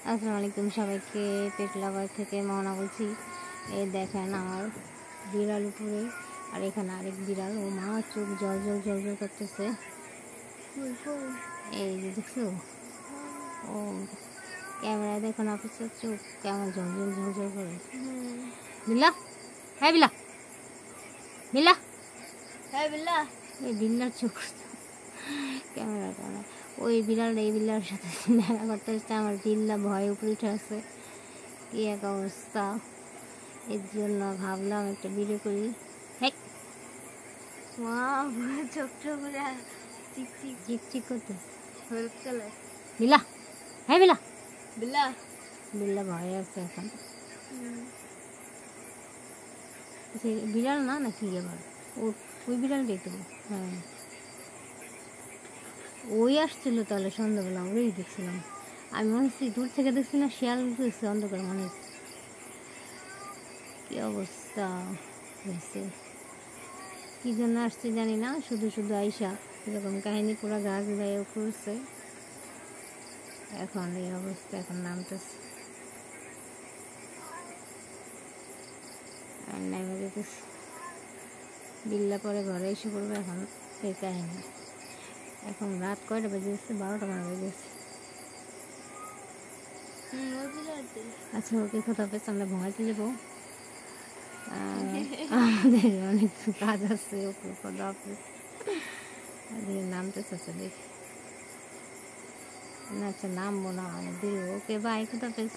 আসসালামু আলাইকুম সবাইকে। পেট লাভার থেকে মহনা বলছি। এই দেখেন আমার বিড়াল উপরে, আর এখানে আরেক বিড়াল, ও মা চোখ জল জল জল জল করতেছে। এই যে দেখছো, ও ক্যামেরায় দেখো না, অফিসের চোখ কেমন জল জল জল জল করে। বিল্লা, হ্যাঁ বিল্লা, বিল্লা, হ্যাঁ বিল্লা, এই বিল্লার চোখ ক্যামেরাটা না, ওই বিড়াল এই বিল্লার সাথে দেখা করতে হচ্ছে। আমার বিল্লা ভয়ে উপরে উঠে আছে, কি এক অবস্থা। এর জন্য ভাবলাম একটা ভিডিও করি। হ্যাঁ, মা চোখ চোখ চিক চিক চিকচিক করতেছে। হলুদ কালার। বিল্লা, হ্যাঁ বিল্লা, বিল্লা, বিল্লা ভয়ে আছে এখন। বিড়াল না নাকি আবার ওই বিড়ালটাই তো। হ্যাঁ, ওই আসছিল তাহলে সন্ধ্যাবেলা, ওই দেখছিলাম আমি, মনে হচ্ছে দূর থেকে দেখছি না, শিয়াল দেখছি অন্ধকার মনে হচ্ছে। কি অবস্থা হয়েছে, কি জন্য আসছে জানি না, শুধু শুধু আইসা এরকম কাহিনী পুরো গা গায়ে করছে। এখন এই অবস্থা, এখন নামতেছে আর নেমে যেতেছে। বিল্লা পরে ঘরে এসে পড়বে। এখন এই কাহিনী, এখন রাত কয়টা বেজে যাচ্ছে, 12টা মানে বেজে যাচ্ছে। আচ্ছা ওকে, কোথাও পেছ, আমরা ঘুমাইতে যাবো, আমাদের অনেক কাজ আছে। ওকে কোথাও অফিস নামতে চাচ্ছে, দেখি না, আচ্ছা নামবো না, অনেক দেরি। ওকে বাই, কোথাও পেছ।